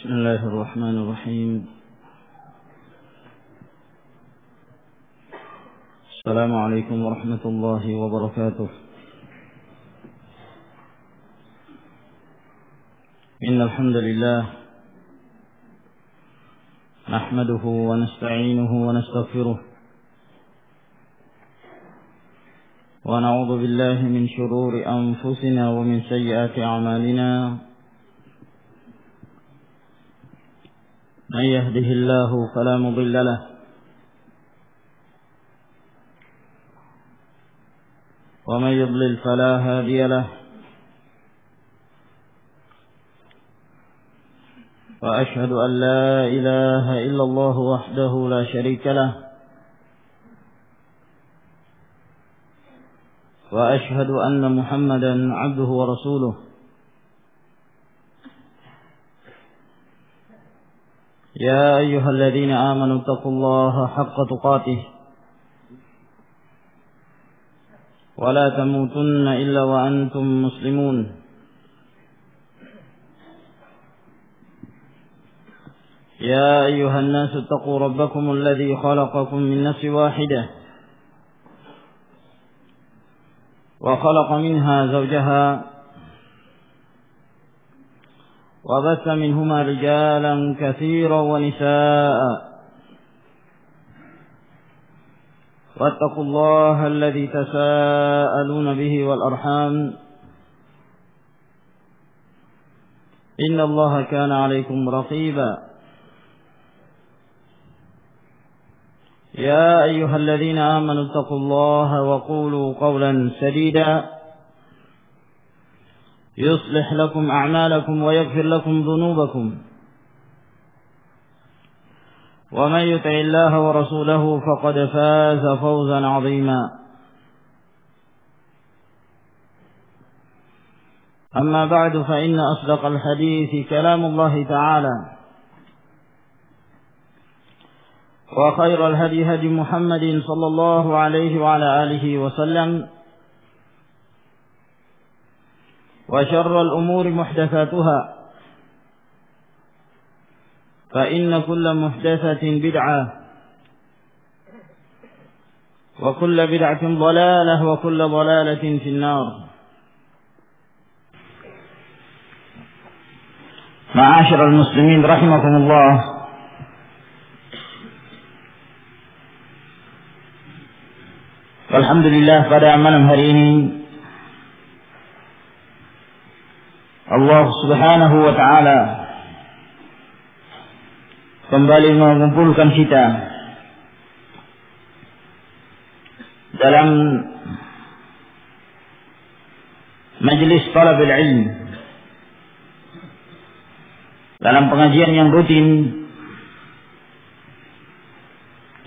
بسم الله الرحمن الرحيم. السلام عليكم ورحمة الله وبركاته. إن الحمد لله نحمده ونستعينه ونستغفره ونعوذ بالله من شرور أنفسنا ومن سيئات أعمالنا. من يهده الله فلا مضل له ومن يضلل فلا هادي له، وأشهد أن لا إله إلا الله وحده لا شريك له، وأشهد أن محمدا عبده ورسوله. يا أيها الذين آمنوا اتقوا الله حق تقاته ولا تموتن إلا وأنتم مسلمون. يا أيها الناس اتقوا ربكم الذي خلقكم من نفس واحدة وخلق منها زوجها وبث منهما رجالا كثيرا ونساء، واتقوا الله الذي تساءلون به والأرحام إن الله كان عليكم رقيبا. يا أيها الذين آمنوا اتقوا الله وقولوا قولا سديدا يصلح لكم أعمالكم ويغفر لكم ذنوبكم، ومن يطع الله ورسوله فقد فاز فوزا عظيما. أما بعد، فإن أصدق الحديث كلام الله تعالى، وخير الهدي هدي محمد صلى الله عليه وعلى آله وسلم، وشر الأمور محدثاتها، فإن كل محدثة بدعة، وكل بدعة ضلالة، وكل ضلالة في النار. معاشر المسلمين رحمكم الله، alhamdulillah pada malam hari ini Allah Subhanahu wa ta'ala kembali mengumpulkan kita dalam majelis talabil ilm, dalam pengajian yang rutin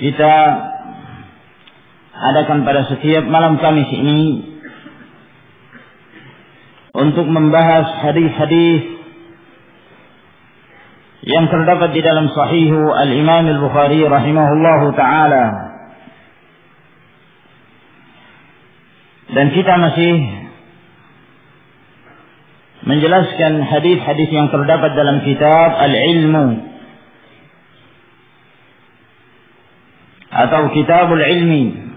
kita adakan pada setiap malam Kamis ini untuk membahas hadis-hadis yang terdapat di dalam Sahihu Al-Imam Al-Bukhari rahimahullahu ta'ala. Dan kita masih menjelaskan hadis-hadis yang terdapat dalam kitab Al-Ilmu atau Kitabul Ilmi.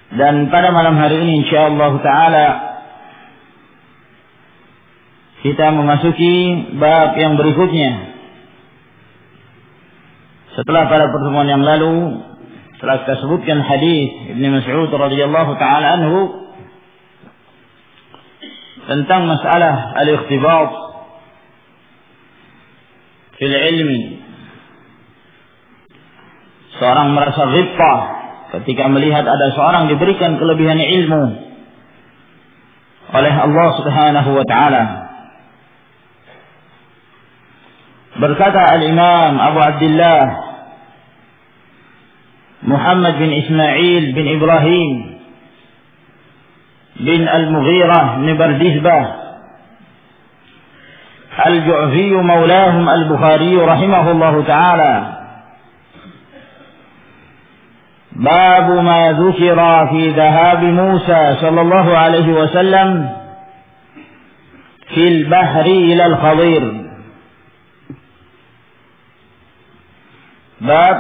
Dan pada malam hari ini insyaallah ta'ala kita memasuki bab yang berikutnya. Setelah pada pertemuan yang lalu telah kita sebutkan hadis Ibnu Mas'ud radhiyallahu ta'ala anhu tentang masalah al-ikhtibat fil ilmi. Seorang merasa ghibtah ketika melihat ada seorang diberikan kelebihan ilmu oleh Allah Subhanahu wa ta'ala. Berkata Al-Imam Abu Abdullah Muhammad bin Ismail bin Ibrahim bin Al-Mughirah bin Bardizbah Al-Ju'fi maulahum Al-Bukhari rahimahullahu ta'ala: باب ما ذكر في ذهاب موسى صلى الله عليه وسلم fil bahri ila al-Khadir. Bab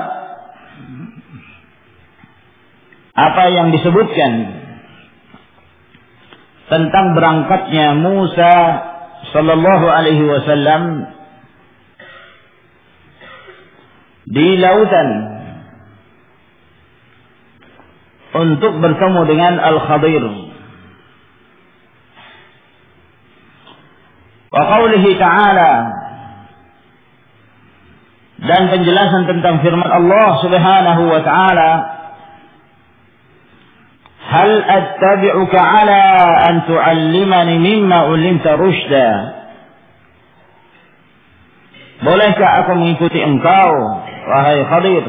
apa yang disebutkan tentang berangkatnya Musa sallallahu alaihi wasallam di lautan untuk bertemu dengan Al-Khadir. Wa qawlihi ta'ala, dan penjelasan tentang firman Allah Subhanahu wa ta'ala, hal attabi'uka ala an tu'allimani mimma ulimta rushda. Bolehkah aku mengikuti engkau wahai Khadir?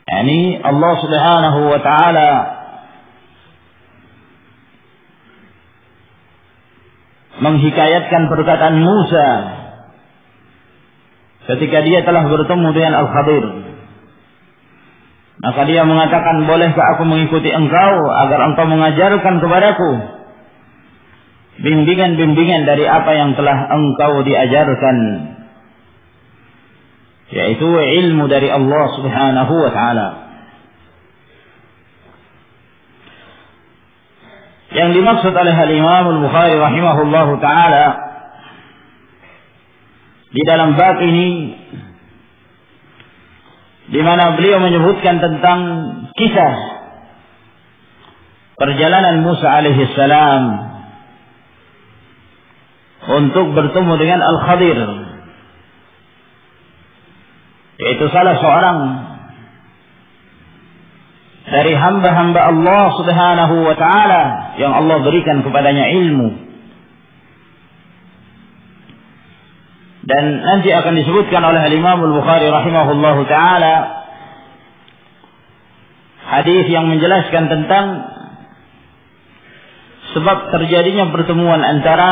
Yani Allah Subhanahu wa ta'ala menghikayatkan perkataan Musa ketika dia telah bertemu dengan Al-Khadir. Maka dia mengatakan, bolehkah aku mengikuti engkau agar engkau mengajarkan kepadaku bimbingan-bimbingan dari apa yang telah engkau diajarkan, yaitu ilmu dari Allah Subhanahu wa ta'ala. Yang dimaksud oleh Al-Imam Al-Bukhari rahimahullahu ta'ala di dalam bab ini, di mana beliau menyebutkan tentang kisah perjalanan Musa alaihi salam untuk bertemu dengan Al-Khadir, yaitu salah seorang dari hamba-hamba Allah Subhanahu wa ta'ala yang Allah berikan kepadanya ilmu. Dan nanti akan disebutkan oleh Imam Al-Bukhari rahimahullahu ta'ala hadis yang menjelaskan tentang sebab terjadinya pertemuan antara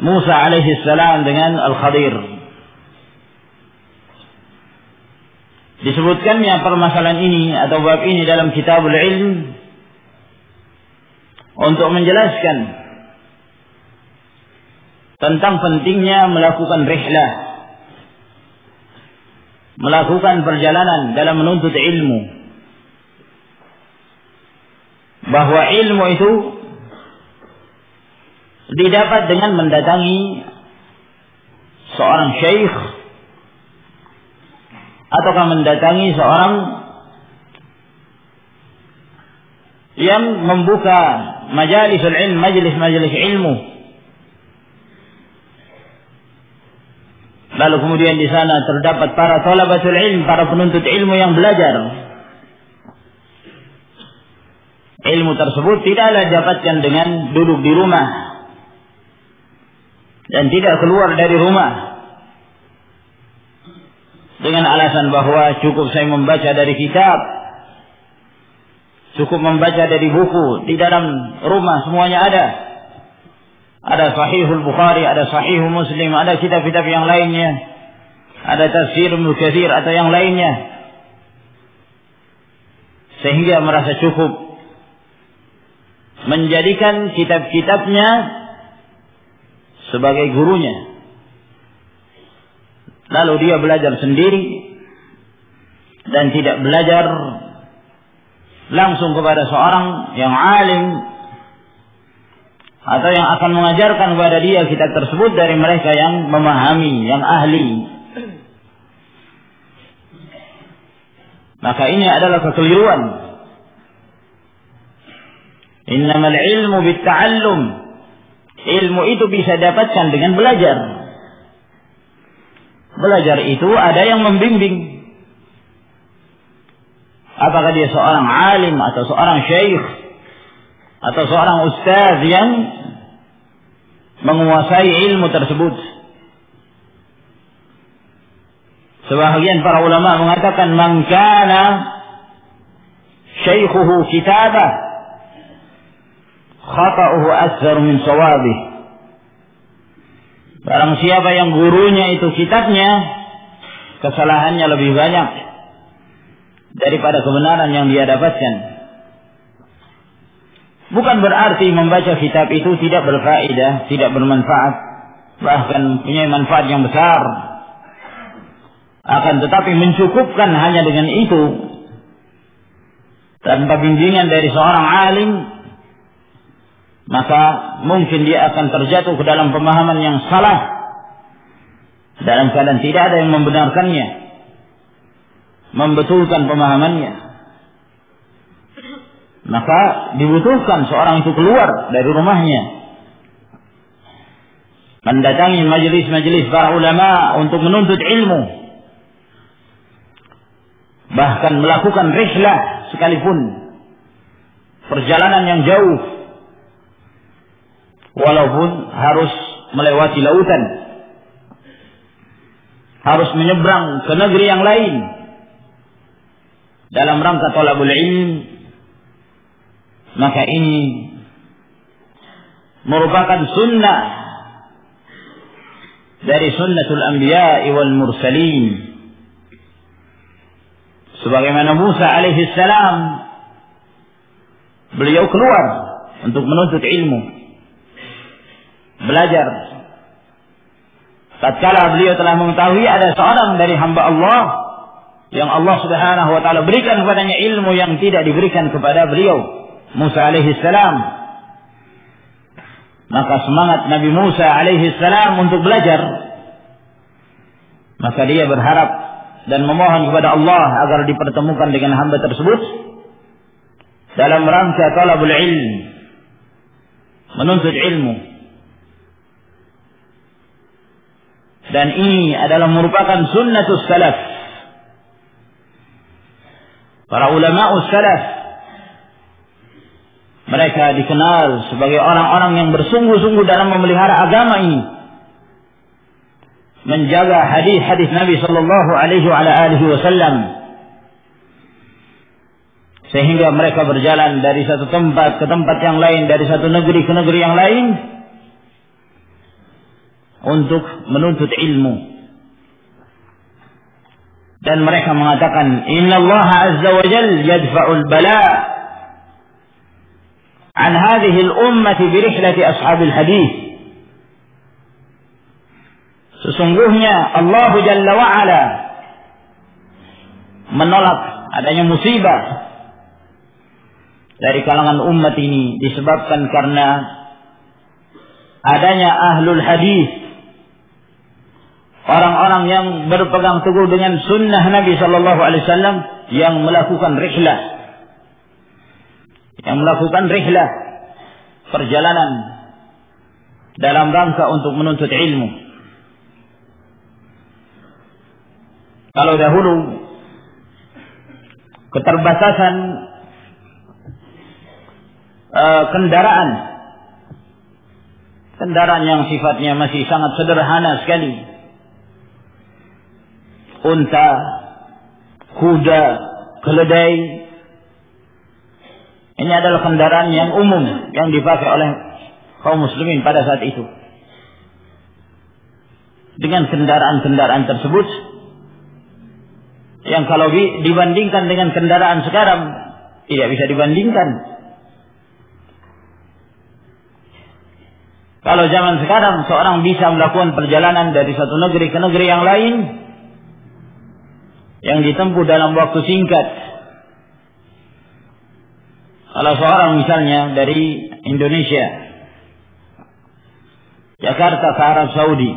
Musa alaihi salam dengan Al-Khadir. Disebutkannya permasalahan ini atau bab ini dalam Kitabul Ilm untuk menjelaskan tentang pentingnya melakukan rihlah, melakukan perjalanan dalam menuntut ilmu. Bahwa ilmu itu didapat dengan mendatangi seorang syekh ataukah mendatangi seorang yang membuka majalisul ilm, majelis-majelis ilmu. Lalu kemudian di sana terdapat para thalabatul ilm, para penuntut ilmu yang belajar. Ilmu tersebut tidaklah didapatkan dengan duduk di rumah dan tidak keluar dari rumah dengan alasan bahwa cukup saya membaca dari kitab, cukup membaca dari buku. Di dalam rumah semuanya ada. Ada Sahihul Bukhari, ada Sahihul Muslim, ada kitab-kitab yang lainnya, ada Tafsir Ibnu Katsir atau yang lainnya, sehingga merasa cukup menjadikan kitab-kitabnya sebagai gurunya. Lalu dia belajar sendiri dan tidak belajar langsung kepada seorang yang alim atau yang akan mengajarkan kepada dia kitab tersebut dari mereka yang memahami, yang ahli. Maka ini adalah kekeliruan. Innamal ilmu bitta'allum. Ilmu itu bisa dapatkan dengan belajar. Belajar itu ada yang membimbing. Apakah dia seorang alim atau seorang syekh atau seorang ustaz yang menguasai ilmu tersebut. Sebahagian para ulama mengatakan, man kana syaikhuhu kitabah khata'uhu aktsar min shawabih. Barang siapa yang gurunya itu kitabnya, kesalahannya lebih banyak daripada kebenaran yang dia dapatkan. Bukan berarti membaca kitab itu tidak berfaedah, tidak bermanfaat, bahkan punya manfaat yang besar. Akan tetapi mencukupkan hanya dengan itu tanpa bimbingan dari seorang alim, maka mungkin dia akan terjatuh ke dalam pemahaman yang salah, dalam keadaan tidak ada yang membenarkannya, membetulkan pemahamannya. Maka dibutuhkan seorang itu keluar dari rumahnya, mendatangi majelis-majelis para ulama untuk menuntut ilmu, bahkan melakukan rihlah sekalipun, perjalanan yang jauh, walaupun harus melewati lautan, harus menyeberang ke negeri yang lain dalam rangka thalabul ilm. Maka ini merupakan sunnah dari sunnatul anbiya wal mursalin. Sebagaimana Musa alaihi salam, beliau keluar untuk menuntut ilmu, belajar. Tatkala beliau telah mengetahui ada seorang dari hamba Allah yang Allah Subhanahu wa taala berikan kepadanya ilmu yang tidak diberikan kepada beliau Musa alaihi salam, maka semangat Nabi Musa alaihi salam untuk belajar, maka dia berharap dan memohon kepada Allah agar dipertemukan dengan hamba tersebut dalam rangka talabul ilm, menuntut ilmu. Dan ini adalah merupakan sunnatus salaf. Para ulama'us salaf, mereka dikenal sebagai orang-orang yang bersungguh-sungguh dalam memelihara agama ini, menjaga hadis-hadis Nabi sallallahu alaihi wasallam, sehingga mereka berjalan dari satu tempat ke tempat yang lain, dari satu negeri ke negeri yang lain untuk menuntut ilmu. Dan mereka mengatakan, innallaha azza wa jalla yadfa'ul bala' an hadhihi al-ummah bi rihlati ashabil hadis. Sesungguhnya Allah Jalla wa Ala menolak adanya musibah dari kalangan umat ini disebabkan karena adanya ahlul hadis, orang-orang yang berpegang teguh dengan sunnah Nabi sallallahu alaihi wasallam, yang melakukan rihlah, perjalanan dalam rangka untuk menuntut ilmu. Kalau dahulu keterbatasan kendaraan yang sifatnya masih sangat sederhana sekali, unta, kuda, keledai, ini adalah kendaraan yang umum yang dipakai oleh kaum muslimin pada saat itu. Dengan kendaraan-kendaraan tersebut, yang kalau dibandingkan dengan kendaraan sekarang tidak bisa dibandingkan. Kalau zaman sekarang seorang bisa melakukan perjalanan dari satu negeri ke negeri yang lain yang ditempuh dalam waktu singkat. Kalau seorang misalnya dari Indonesia, Jakarta ke Arab Saudi,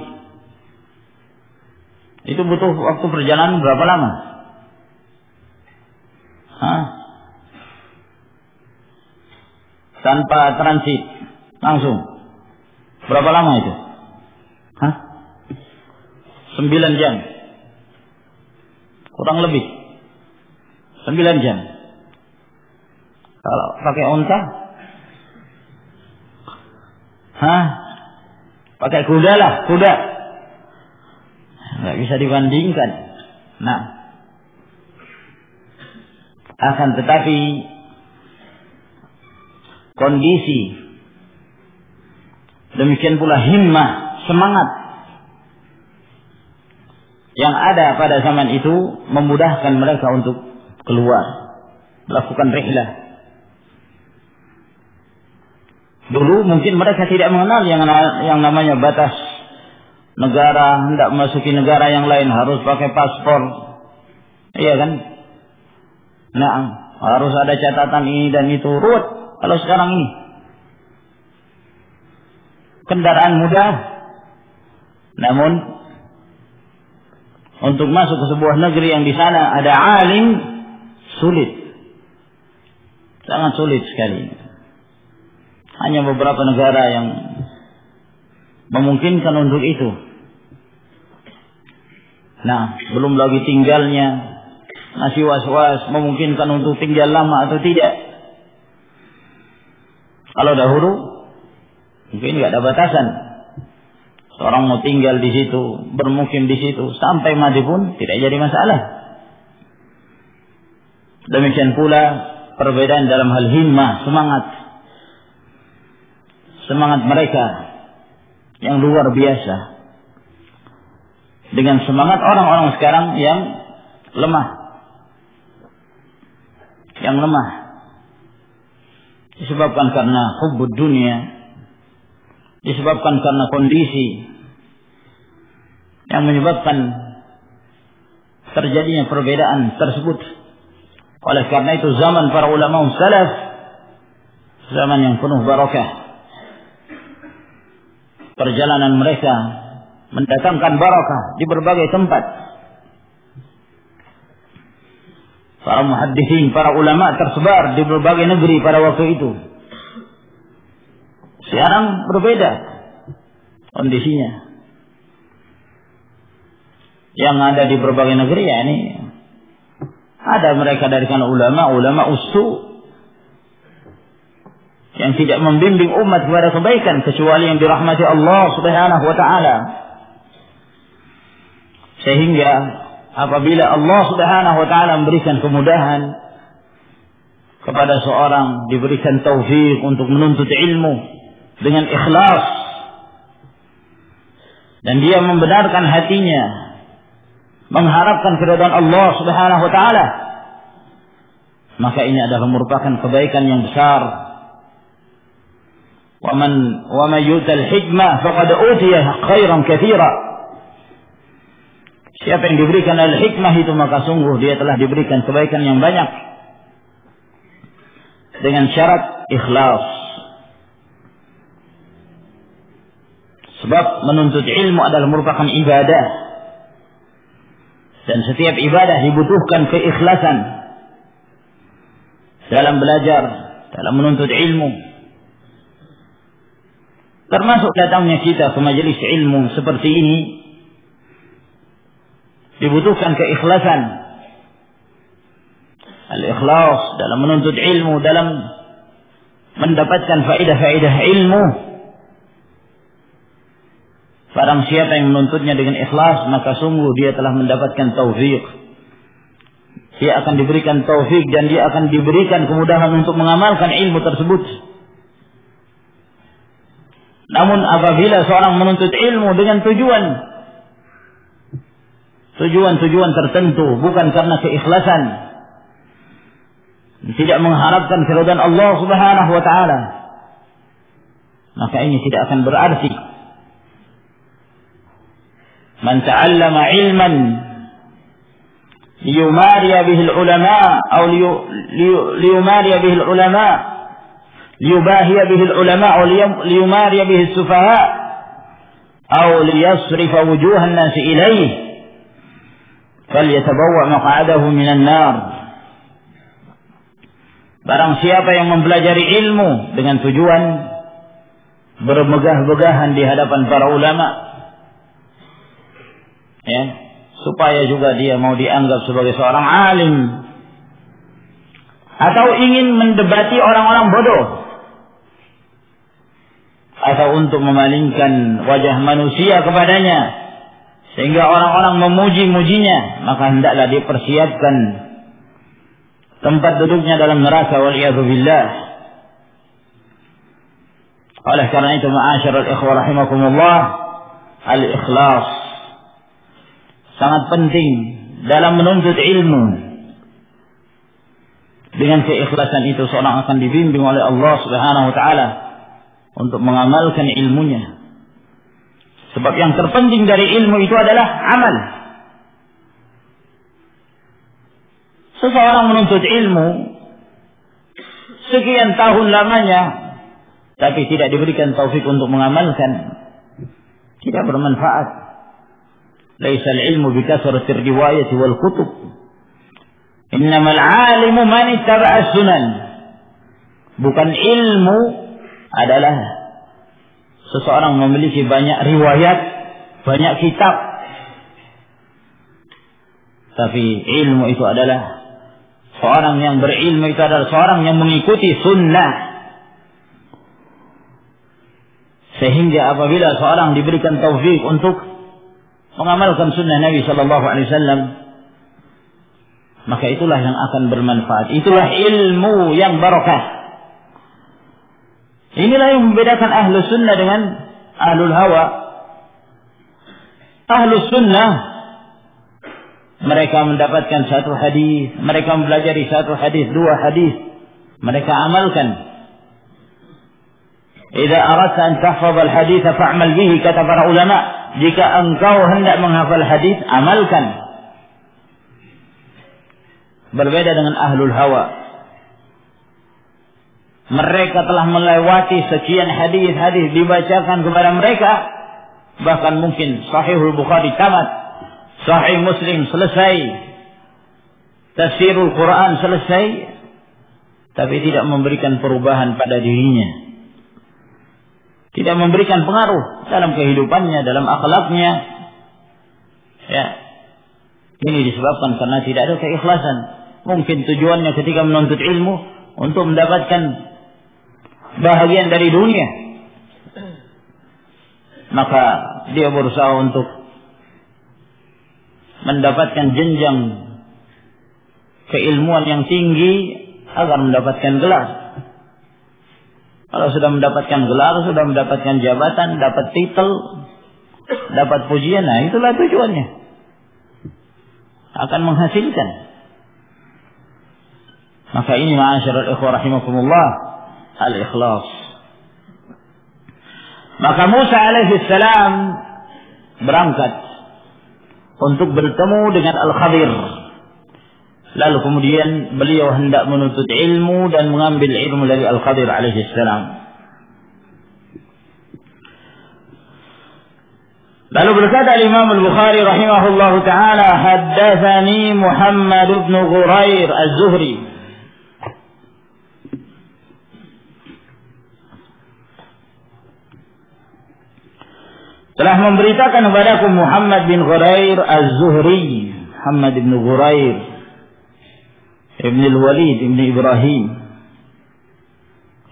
itu butuh waktu perjalanan berapa lama? Tanpa transit, langsung. Berapa lama itu? 9 jam. Kurang lebih 9 jam. Kalau pakai unta, pakai kuda lah, kuda. Nggak bisa dibandingkan. Nah, akan tetapi kondisi, demikian pula himmah, semangat yang ada pada zaman itu memudahkan mereka untuk keluar, melakukan rihlah. Dulu mungkin mereka tidak mengenal yang namanya batas negara, hendak memasuki negara yang lain harus pakai paspor. Iya kan? Nah, harus ada catatan ini dan itu, ruwet. Kalau sekarang ini kendaraan mudah, namun untuk masuk ke sebuah negeri yang di sana ada alim, sulit. Sangat sulit sekali. Hanya beberapa negara yang memungkinkan untuk itu. Nah, belum lagi tinggalnya, masih was-was memungkinkan untuk tinggal lama atau tidak. Kalau dahulu mungkin nggak ada batasan. Seorang mau tinggal di situ, bermukim di situ sampai mati pun tidak jadi masalah. Demikian pula perbedaan dalam hal himmah, semangat mereka yang luar biasa dengan semangat orang-orang sekarang yang lemah. Disebabkan karena hubbud dunia, disebabkan karena kondisi yang menyebabkan terjadinya perbedaan tersebut. Oleh karena itu zaman para ulama salaf zaman yang penuh barakah. Perjalanan mereka mendatangkan barakah di berbagai tempat. Para muhaddithin, para ulama tersebar di berbagai negeri pada waktu itu. Sekarang berbeda kondisinya. Yang ada di berbagai negeri ya ini ada mereka dari kalangan ulama ustu yang tidak membimbing umat kepada kebaikan kecuali yang dirahmati Allah Subhanahu wa taala. Sehingga apabila Allah Subhanahu wa taala memberikan kemudahan kepada seorang, diberikan taufik untuk menuntut ilmu dengan ikhlas dan dia membenarkan hatinya mengharapkan keridhaan Allah Subhanahu wa taala, maka ini adalah merupakan kebaikan yang besar. Wa man yu'tal hikmah faqad utiya khairan katsira. Siapa yang diberikan al-hikmah itu maka sungguh dia telah diberikan kebaikan yang banyak. Dengan syarat ikhlas. Sebab menuntut ilmu adalah merupakan ibadah. Dan setiap ibadah dibutuhkan keikhlasan dalam belajar, dalam menuntut ilmu. Termasuk datangnya kita ke majelis ilmu seperti ini dibutuhkan keikhlasan. Al-ikhlas dalam menuntut ilmu, dalam mendapatkan faedah-faedah ilmu. Barang siapa yang menuntutnya dengan ikhlas, maka sungguh dia telah mendapatkan taufik. Dia akan diberikan taufik dan dia akan diberikan kemudahan untuk mengamalkan ilmu tersebut. Namun apabila seorang menuntut ilmu dengan tujuan tertentu, bukan karena keikhlasan, tidak mengharapkan keridhaan Allah Subhanahu wa taala, maka ini tidak akan berarti. Man ta'allama ilman liyumariya bihi al-ulama atau liyumariya bihi al-ulama liyubahiya bihi al-ulama atau liyumariya bihi as-sufaha atau liyasrifa wujuhan nas ilayhi falyatabawwa maq'adahu minan nar. Barang siapa yang mempelajari ilmu dengan tujuan bermegah-megahan di hadapan para ulama, ya, supaya juga dia mau dianggap sebagai seorang alim, atau ingin mendebati orang-orang bodoh, atau untuk memalingkan wajah manusia kepadanya sehingga orang-orang memuji-mujinya, maka hendaklah dipersiapkan tempat duduknya dalam neraka, wal'iyadzu billah. Oleh karena itu, ma'asyiral ikhwah rahimakumullah, al-ikhlas sangat penting dalam menuntut ilmu. Dengan keikhlasan itu seorang akan dibimbing oleh Allah Subhanahu wa taala untuk mengamalkan ilmunya. Sebab yang terpenting dari ilmu itu adalah amal. Seseorang menuntut ilmu sekian tahun lamanya, tapi tidak diberikan taufik untuk mengamalkan, tidak bermanfaat. Laisal ilmu bikasratir riwayati wal kutub. Innamal alimu man ittaba'a sunan. Bukan ilmu adalah seseorang memiliki banyak riwayat, banyak kitab. Tapi ilmu itu adalah seorang yang berilmu itu adalah seorang yang mengikuti sunnah. Sehingga apabila seorang diberikan taufik untuk mengamalkan sunnah Nabi sallallahu alaihi wasallam, maka itulah yang akan bermanfaat. Itulah ilmu yang barakah. Inilah yang membedakan ahlu sunnah dengan ahlul hawa. Ahlu sunnah, mereka mendapatkan satu hadis, mereka mempelajari satu hadis, dua hadis, mereka amalkan. Idza aradta an tahfaz al-hadits fa'mal bihi, kata para ulama. Jika engkau hendak menghafal hadis, amalkan. Berbeda dengan ahlul hawa. Mereka telah melewati sekian hadis-hadis dibacakan kepada mereka, bahkan mungkin Sahihul Bukhari tamat, Sahih Muslim selesai, Tafsirul Quran selesai, tapi tidak memberikan perubahan pada dirinya, tidak memberikan pengaruh dalam kehidupannya, dalam akhlaknya. Ya, ini disebabkan karena tidak ada keikhlasan. Mungkin tujuannya ketika menuntut ilmu untuk mendapatkan bahagian dari dunia, maka dia berusaha untuk mendapatkan jenjang keilmuan yang tinggi agar mendapatkan gelar. Kalau sudah mendapatkan gelar, sudah mendapatkan jabatan, dapat titel, dapat pujian, nah itulah tujuannya, akan menghasilkan. Maka ini ma'asyiral ikhwah rahimakumullah, al-ikhlas. Maka Musa alaihi salam berangkat untuk bertemu dengan Al-Khadir. Lalu kemudian beliau hendak menuntut ilmu dan mengambil ilmu dari Al-Khadir alaihi salam. Lalu berkata Imam Al-Bukhari rahimahullahu taala, haddatsani Muhammad bin Ghurair Az-Zuhri. Telah memberitakan kepadaku Muhammad bin Ghurair Az-Zuhri, Muhammad bin Ghurair Ibn al-Walid Ibn Ibrahim.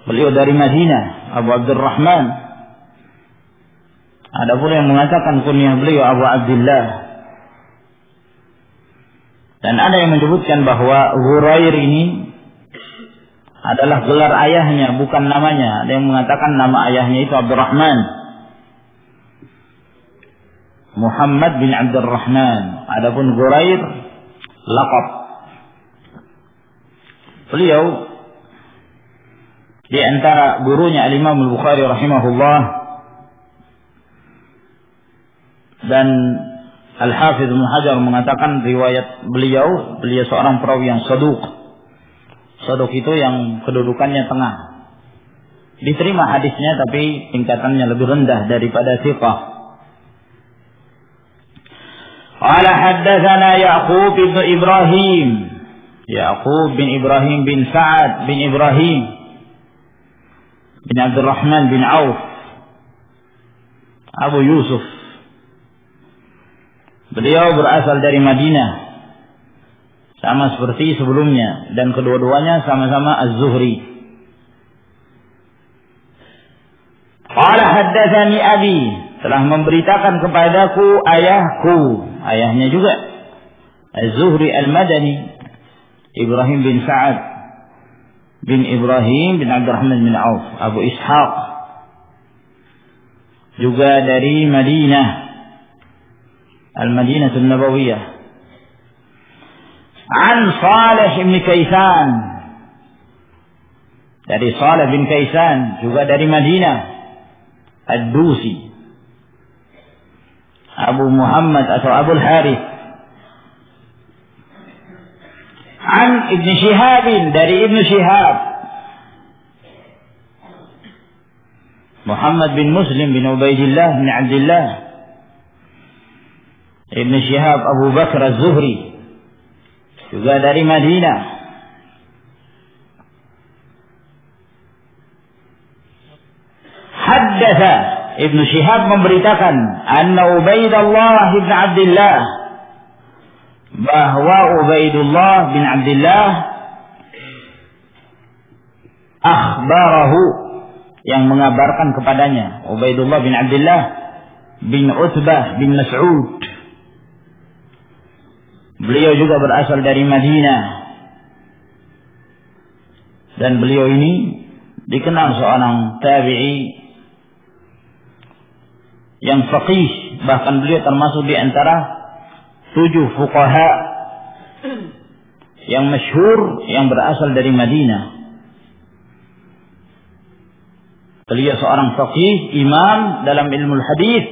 Beliau dari Madinah, Abu Abdurrahman. Ada pula yang mengatakan kunyah beliau Abu Abdullah. Dan ada yang menyebutkan bahwa Ghurair ini adalah gelar ayahnya, bukan namanya. Ada yang mengatakan nama ayahnya itu Abdurrahman, Muhammad bin Abdurrahman. Adapun Ghurair laqab. Beliau di antara gurunya Al-Imam Al-Bukhari rahimahullah, dan Al-Hafidz Ibnu Hajar mengatakan riwayat beliau seorang perawi yang saduq. Saduq itu yang kedudukannya tengah. Diterima hadisnya tapi tingkatannya lebih rendah daripada thiqah. Qala haddatsana Ya'qub bin Ibrahim, Ya'qub bin Ibrahim bin Sa'ad bin Ibrahim bin Abdurrahman bin Auf Abu Yusuf. Beliau berasal dari Madinah, sama seperti sebelumnya, dan kedua-duanya sama-sama Az-Zuhri. Qala haddatsani abi, telah memberitakan kepadaku ayahku, ayahnya juga Az-Zuhri Al-Madani, Ibrahim bin Sa'ad bin Ibrahim bin Abdurrahman bin Auf, Abu Ishaq, juga dari Madinah, Al-Madinah An-Nabawiyah. An Salih bin Kaisan, dari Salih bin Kaisan, juga dari Madinah, Ad-Dusi, Abu Muhammad atau Abul Harith. An Ibn Shihab, dari Ibn Shihab, Muhammad bin Muslim bin Ubaidillah bin Abdullah. Ibn Shihab Abu Bakar Az-Zuhri, juga dari Madinah. Haddatha, Ibn Shihab memberitakan, anna Ubaidullah bin Abdullah, bahwa Ubaidullah bin Abdullah akhbarahu, yang mengabarkan kepadanya, Ubaidullah bin Abdullah bin Utbah bin Mas'ud. Beliau juga berasal dari Madinah, dan beliau ini dikenal seorang tabi'i yang faqih, bahkan beliau termasuk di antara 7 fuqaha yang masyhur yang berasal dari Madinah. Beliau seorang faqih, imam dalam ilmu hadis.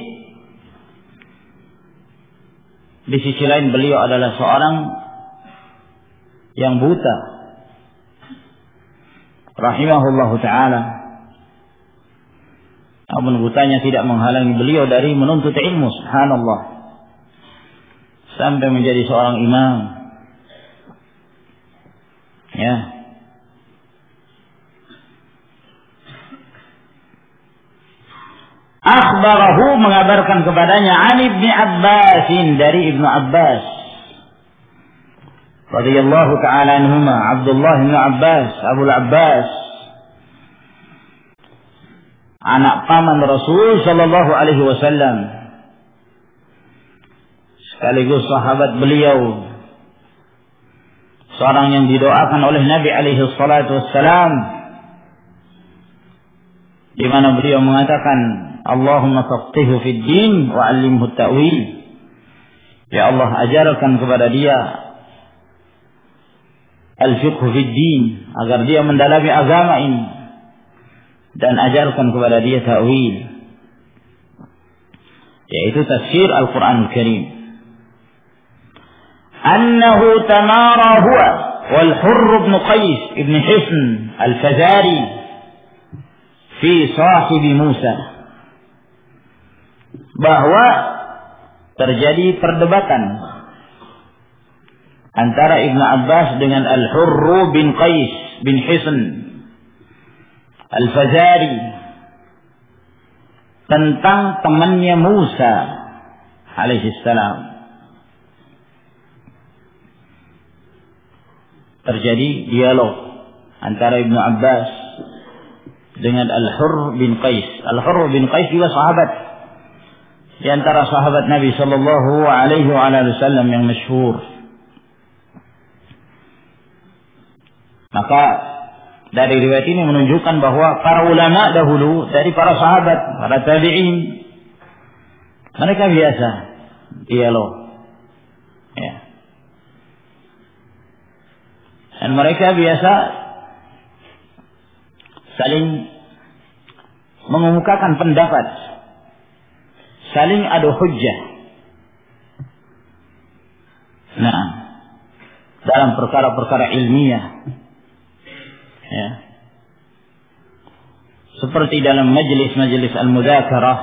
Di sisi lain beliau adalah seorang yang buta, rahimahullahu ta'ala. Namun butanya tidak menghalangi beliau dari menuntut ilmu, subhanallah, sampai menjadi seorang imam. Ya. Akhbarahu, mengabarkan kepadanya, an Ibni Abbas, dari Ibnu Abbas radhiyallahu ta'ala anhuma, Abdullah bin Abbas, Abul Abbas, anak paman Rasul sallallahu alaihi wasallam, sekaligus sahabat beliau, seorang yang didoakan oleh Nabi alaihi salatu wassalam, di mana beliau mengatakan, Allahumma faqihhu fid din wa 'allimhu at-ta'wil. Ya Allah, ajarkan kepada dia al-fiqh fid din, agar dia mendalami agama ini, dan ajarkan kepada dia ta'wil, yaitu tafsir Al-Qur'an Al-Karim. Annahu tamara huwa wal Hurr ibn Qais ibn Hisn al-Fazari fi sahibi Musa, bahwa terjadi perdebatan antara Ibnu Abbas dengan Al-Hurr bin Qais bin Hisn Al-Fazari tentang temannya Musa alaihi salam. Terjadi dialog antara Ibnu Abbas dengan Al-Hurr bin Qais. Al-Hurr bin Qais juga sahabat di antara sahabat Nabi sallallahu alaihi wasallam yang masyhur. Maka dari riwayat ini menunjukkan bahwa para ulama dahulu, dari para sahabat, para tabi'in, mereka biasa dialog, ya. Dan mereka biasa saling mengemukakan pendapat, saling adu hujjah. Nah, dalam perkara-perkara ilmiah, ya, seperti dalam majelis-majelis al-mudzakarah,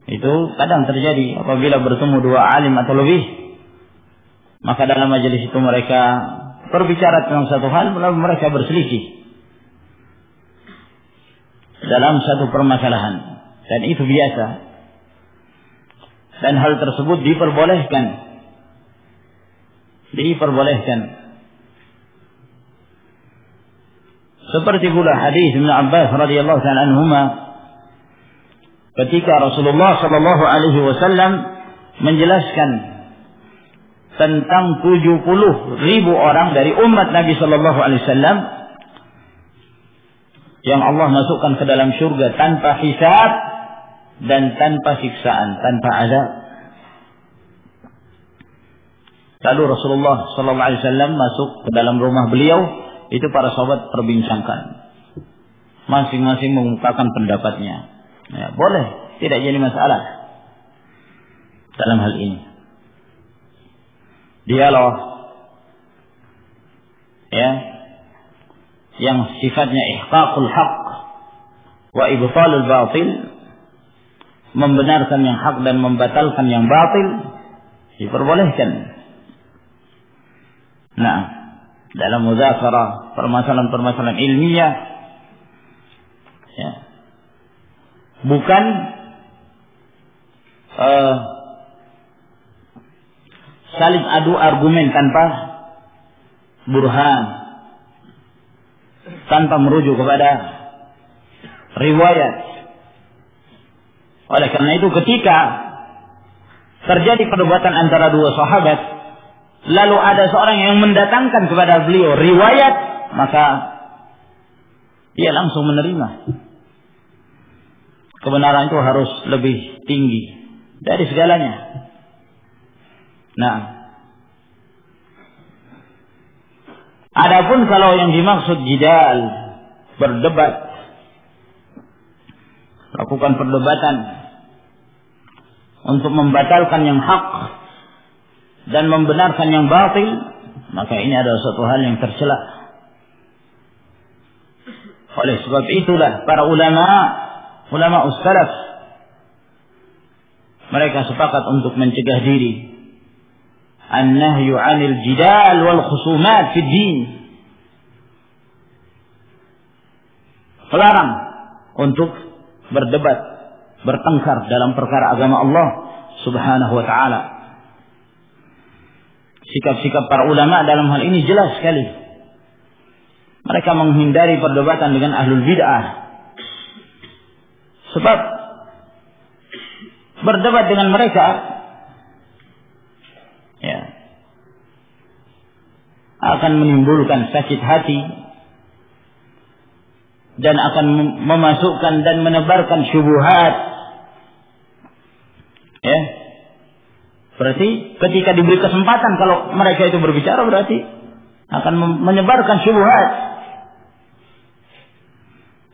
itu kadang terjadi apabila bertemu 2 alim atau lebih, maka dalam majelis itu mereka berbicara tentang satu hal, lalu mereka berselisih dalam satu permasalahan, dan itu biasa, dan hal tersebut diperbolehkan. Seperti pula hadis Ibnu Abbas radhiyallahu ta'ala anhuma, ketika Rasulullah sallallahu alaihi wasallam menjelaskan tentang 70.000 orang dari umat Nabi sallallahu alaihi wasallam yang Allah masukkan ke dalam surga tanpa hisab dan tanpa siksaan, tanpa azab. Lalu Rasulullah sallallahu alaihi wasallam masuk ke dalam rumah beliau, itu para sahabat perbincangkan. masing-masing mengungkapkan pendapatnya. Ya, boleh, tidak jadi masalah dalam hal ini. Dialog ya yang sifatnya ihqaqul haqq wa ibtalul batil, membenarkan yang hak dan membatalkan yang batil, diperbolehkan. Nah, dalam muzakarah permasalahan-permasalahan ilmiah ya, bukan saling adu argumen tanpa burhan, tanpa merujuk kepada riwayat. Oleh karena itu ketika terjadi perdebatan antara dua sahabat, lalu ada seorang yang mendatangkan kepada beliau riwayat, maka dia langsung menerima. Kebenaran itu harus lebih tinggi dari segalanya. Nah, adapun kalau yang dimaksud jidal, berdebat, lakukan perdebatan untuk membatalkan yang hak dan membenarkan yang batil, maka ini adalah suatu hal yang tercela. Oleh sebab itulah para ulama salaf, mereka sepakat untuk mencegah diri an-nahyu 'anil jidal wal khusumat fid din. Melarang untuk berdebat, bertengkar dalam perkara agama Allah Subhanahu wa taala. Sikap-sikap para ulama dalam hal ini jelas sekali. Mereka menghindari perdebatan dengan ahlul bid'ah. Sebab berdebat dengan mereka ya akan menimbulkan sakit hati dan akan memasukkan dan menebarkan syubhat. Ya. Berarti ketika diberi kesempatan kalau mereka itu berbicara, berarti akan menyebarkan syubhat.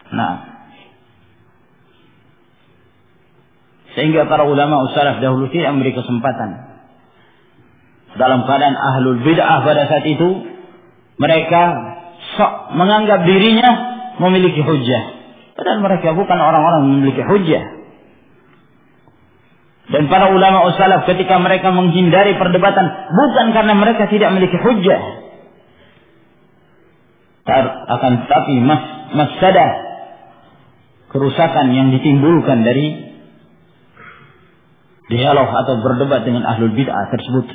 Nah, sehingga para ulama salaf dahulu tidak memberi kesempatan. Dalam keadaan ahlul bid'ah pada saat itu, mereka menganggap dirinya memiliki hujjah, padahal mereka bukan orang-orang yang memiliki hujjah. Dan para ulama salaf ketika mereka menghindari perdebatan bukan karena mereka tidak memiliki hujjah, akan tetapi mafsadah, kerusakan yang ditimbulkan dari dialog atau berdebat dengan ahlul bid'ah tersebut.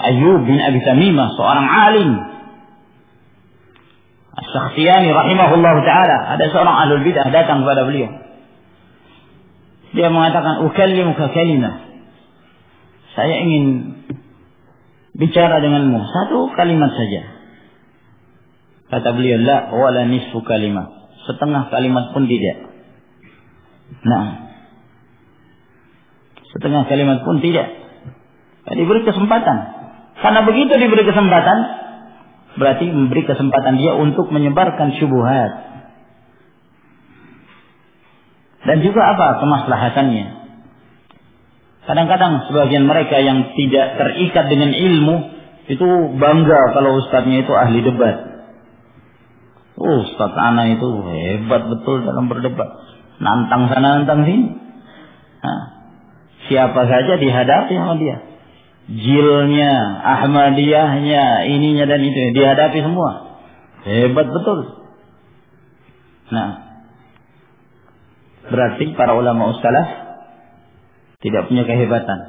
Ayyub bin Abi Tamimah, seorang alim As-Sakhtiyani rahimahullah ta'ala, ada seorang ahlul bid'ah datang kepada beliau. Dia mengatakan, ukallimuka kalimah, saya ingin bicara denganmu satu kalimat saja. Kata beliau, la wala nisfu kalimah, setengah kalimat pun tidak. Nah, setengah kalimat pun tidak. Diberi kesempatan. Karena begitu diberi kesempatan, berarti memberi kesempatan dia untuk menyebarkan syubhat. Dan juga apa kemaslahatannya? Kadang-kadang sebagian mereka yang tidak terikat dengan ilmu itu bangga kalau ustadznya itu ahli debat. Ustadz ana itu hebat betul dalam berdebat. Nantang sana nantang sini. Nah, siapa saja dihadapi sama dia. Jilnya, Ahmadiyahnya, ininya dan itu dihadapi semua. Hebat betul. Nah, berarti para ulama salaf tidak punya kehebatan.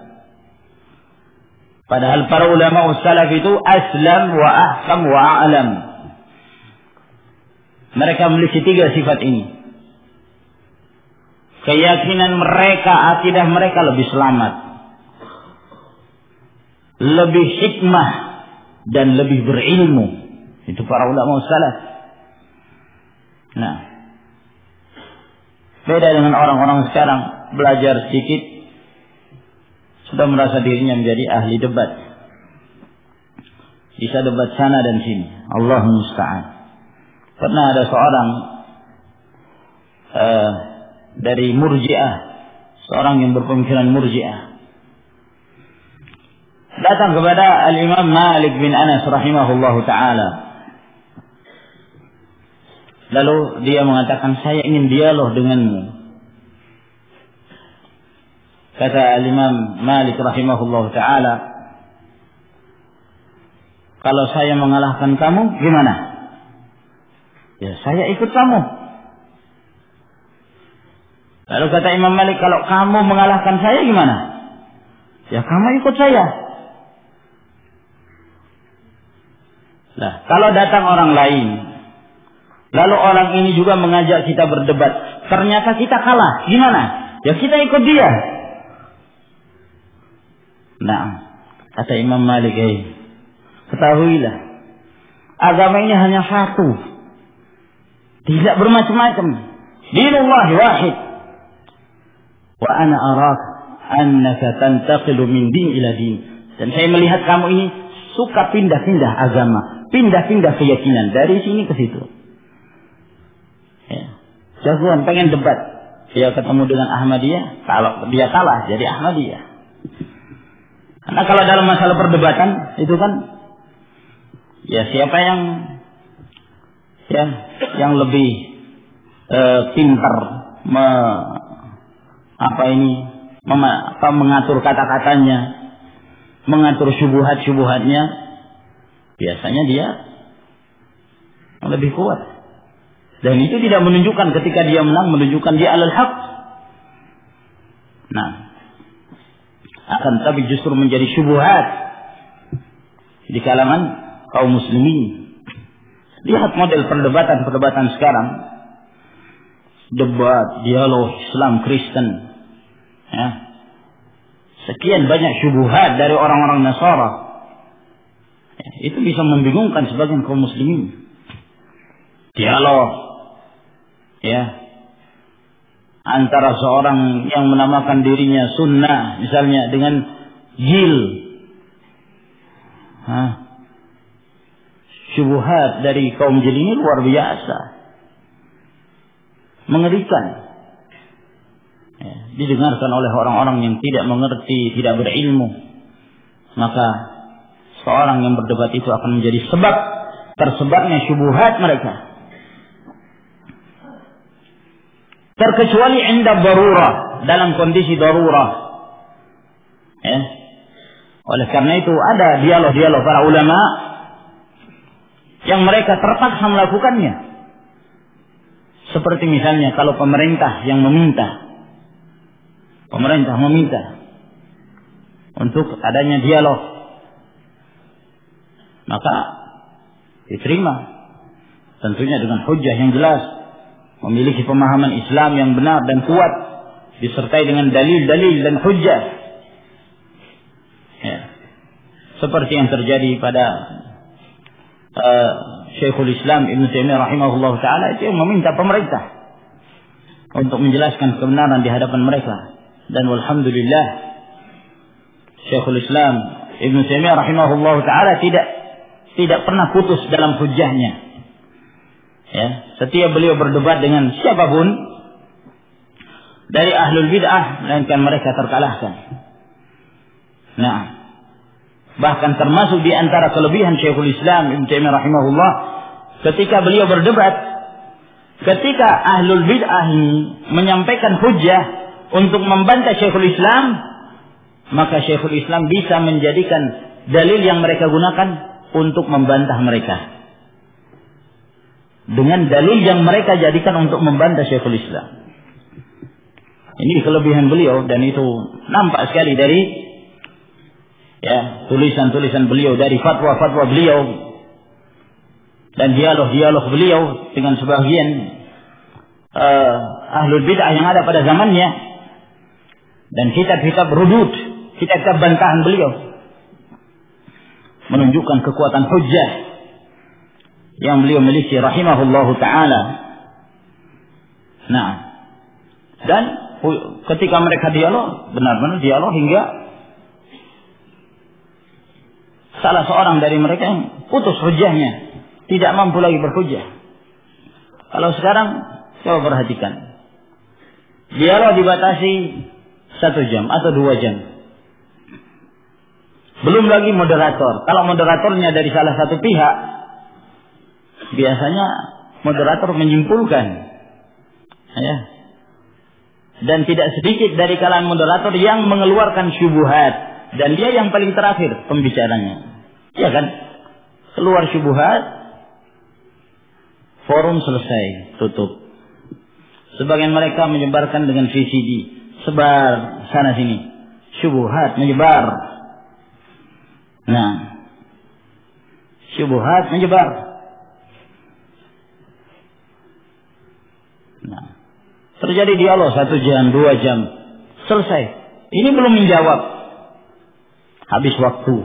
Padahal para ulama salaf itu aslam wa ahkam wa a'lam. Mereka memiliki tiga sifat ini. Keyakinan mereka, akidah mereka lebih selamat, lebih hikmah, dan lebih berilmu. Itu para ulama salaf. Nah, beda dengan orang-orang sekarang, belajar sedikit sudah merasa dirinya menjadi ahli debat. bisa debat sana dan sini. Allahu musta'an. Pernah ada seorang dari Murji'ah, seorang yang berpemikiran Murji'ah, datang kepada Al-Imam Malik bin Anas rahimahullahu ta'ala. Lalu dia mengatakan, saya ingin dialog denganmu. Kata Al-Imam Malik rahimahullahu ta'ala, kalau saya mengalahkan kamu, gimana? Ya, saya ikut kamu. Lalu kata Imam Malik, kalau kamu mengalahkan saya, gimana? Ya, kamu ikut saya. Nah, kalau datang orang lain, lalu orang ini juga mengajak kita berdebat, ternyata kita kalah, gimana? Ya, kita ikut dia. Nah, kata Imam Malik, ketahuilah, agama ini hanya satu, tidak bermacam-macam. Dinullah wahid. Wa ana arak annaka tantaqilu min din ila din. Dan saya melihat kamu ini suka pindah-pindah agama, pindah-pindah keyakinan dari sini ke situ. Ya. Jagoan pengen debat, dia ketemu dengan Ahmadiyah, kalau dia kalah jadi Ahmadiyah. Karena kalau dalam masalah perdebatan itu kan, ya siapa yang lebih pintar mengatur kata-katanya, mengatur syubhat-syubhatnya, biasanya dia lebih kuat. Dan itu tidak menunjukkan ketika dia menang, menunjukkan dia alal haq. Nah, akan tapi justru menjadi syubhat di kalangan kaum muslimin. Lihat model perdebatan sekarang. Debat, dialog Islam Kristen. Ya. Sekian banyak syubhat dari orang-orang Nasara. Ya, itu bisa membingungkan sebagian kaum muslimin. Dialog, ya, antara seorang yang menamakan dirinya sunnah, misalnya, dengan jil. Syubhat dari kaum jil ini luar biasa, mengerikan. Ya, didengarkan oleh orang-orang yang tidak mengerti, tidak berilmu, maka seorang yang berdebat itu akan menjadi sebab tersebarnya syubhat mereka. Terkecuali inda darurah, dalam kondisi darurah. Ya. Oleh karena itu ada dialog-dialog para ulama yang mereka terpaksa melakukannya. Seperti misalnya kalau pemerintah meminta untuk adanya dialog, maka diterima, tentunya dengan hujjah yang jelas, memiliki pemahaman Islam yang benar dan kuat, disertai dengan dalil-dalil dan hujjah. Ya. Seperti yang terjadi pada Syekhul Islam Ibn Taimiyah rahimahullah ta'ala, itu yang meminta pemerintah untuk menjelaskan kebenaran di hadapan mereka. Dan walhamdulillah, Syekhul Islam Ibn Taimiyah rahimahullah ta'ala tidak pernah putus dalam hujjahnya. Ya, setiap beliau berdebat dengan siapapun dari ahlul bid'ah, melainkan mereka terkalahkan. Nah, bahkan termasuk di antara kelebihan Syekhul Islam Ibn Taimiyah rahimahullah, ketika beliau berdebat, ketika ahlul bid'ah ini menyampaikan hujjah untuk membantah Syekhul Islam, maka Syekhul Islam bisa menjadikan dalil yang mereka gunakan untuk membantah mereka dengan dalil yang mereka jadikan untuk membantah Syekhul Islam. Ini kelebihan beliau, dan itu nampak sekali dari tulisan-tulisan beliau, dari fatwa-fatwa beliau, dan dialog-dialog beliau dengan sebagian ahlul bid'ah yang ada pada zamannya, dan kitab-kitab rudud, kitab-kitab bantahan beliau, menunjukkan kekuatan hujjah yang beliau miliki rahimahullahu ta'ala. Nah, dan ketika mereka dialog, benar-benar dialog hingga salah seorang dari mereka yang putus hujahnya, tidak mampu lagi berhujah. Kalau sekarang coba perhatikan, dialog dibatasi 1 jam atau 2 jam. Belum lagi moderator. Kalau moderatornya dari salah satu pihak, biasanya moderator menyimpulkan, ya. Dan tidak sedikit dari kalangan moderator yang mengeluarkan syubhat, dan dia yang paling terakhir pembicaranya, ya kan? Keluar syubhat, forum selesai, tutup. Sebagian mereka menyebarkan dengan VCD, sebar sana sini, syubhat menyebar. Nah, syubhat menyebar. Nah, terjadi dialog 1 jam, 2 jam, selesai. Ini belum menjawab, habis waktu.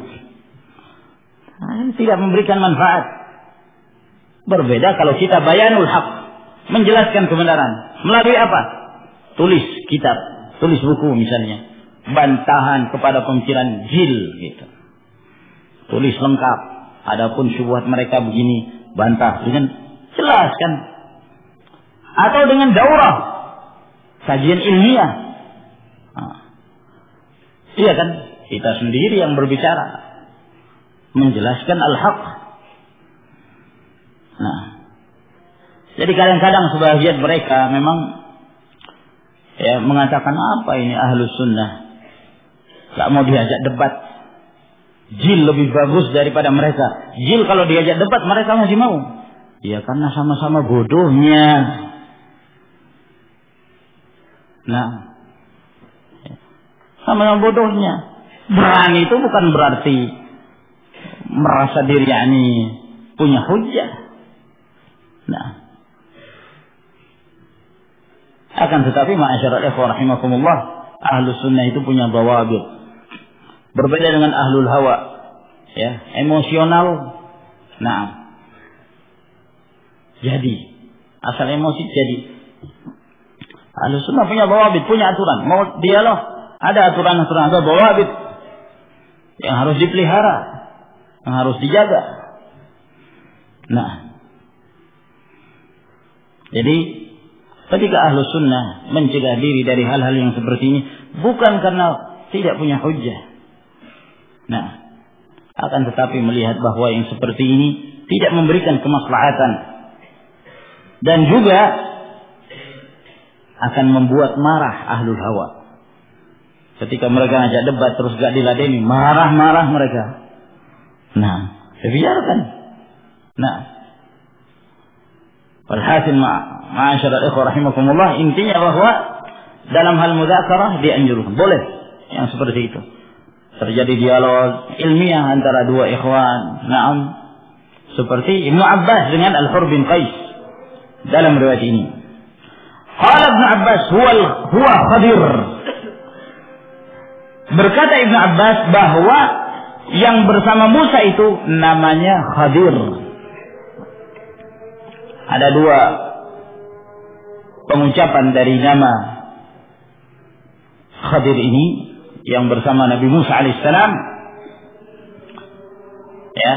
Nah, tidak memberikan manfaat. Berbeda kalau kita bayanul haq, menjelaskan kebenaran. Melalui apa? Tulis kitab, tulis buku misalnya, bantahan kepada pemikiran jil gitu. Tulis lengkap. Adapun syubhat mereka begini, bantah dengan jelas kan. Atau dengan daurah, kajian ilmiah. Iya kan? Kita sendiri yang berbicara, menjelaskan al-haq. Nah, jadi kadang-kadang sebagian mereka memang ya mengatakan apa ini ahlus sunnah, gak mau diajak debat. Jil lebih bagus daripada mereka. Jil kalau diajak debat mereka masih mau. Ya karena sama-sama bodohnya. Nah, sama-sama bodohnya. Berani itu bukan berarti merasa diri ini punya hujah. Nah, akan tetapi ma'asyiral ikhwah rahimakumullah, ahlus sunnah itu punya dhawabit. Berbeda dengan ahlul hawa, ya, emosional. Nah, jadi asal emosi jadi. Ahlus sunnah punya dhawabit, punya aturan. Mau dialog, ada aturan-aturan, ada dhawabit yang harus dipelihara, yang harus dijaga. Nah, jadi ketika ahlus sunnah mencegah diri dari hal-hal yang seperti ini, bukan karena tidak punya hujjah. Nah, akan tetapi melihat bahwa yang seperti ini tidak memberikan kemaslahatan dan juga akan membuat marah ahlul hawa. Ketika mereka ngajak debat terus gak diladeni, marah-marah mereka. Nah, biarkan. Nah, walhasil ma'asyiral ikhwah rahimakumullah, intinya bahwa dalam hal mudzakarah dianjurkan, boleh yang seperti itu. Terjadi dialog ilmiah antara dua ikhwan. Naam, seperti Ibnu Abbas dengan Al-Hur bin Qais dalam riwayat ini. Qala Ibnu Abbas huwa Khadir. Berkata Ibnu Abbas bahwa yang bersama Musa itu namanya Khadir. Ada 2 pengucapan dari nama Khadir ini. Yang bersama Nabi Musa alaihissalam, ya,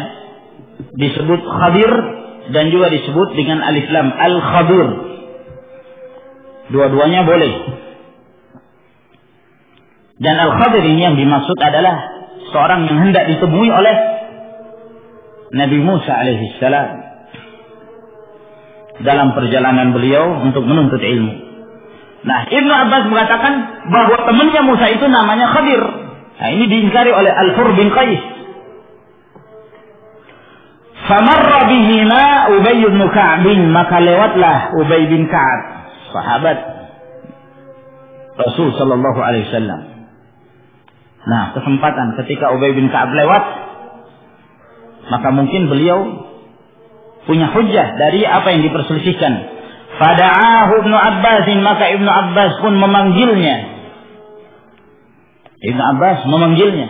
disebut Khadir dan juga disebut dengan alif lam Al-Khadir. Dua-duanya boleh. Dan Al-Khadir ini yang dimaksud adalah seorang yang hendak ditemui oleh Nabi Musa alaihissalam dalam perjalanan beliau untuk menuntut ilmu. Nah, Ibnu Abbas mengatakan bahwa temannya Musa itu namanya Khadir. Nah, ini diingkari oleh Al-Hur bin Qais. Famarra bihima Ubay bin Ka'b, maka lewatlah Ubay bin Ka'b, sahabat Rasul sallallahu alaihi wasallam. Nah, kesempatan ketika Ubay bin Ka'b lewat, maka mungkin beliau punya hujjah dari apa yang diperselisihkan. Fada'ahu Ibnu Abbas, maka Ibnu Abbas pun memanggilnya. Ibnu Abbas memanggilnya.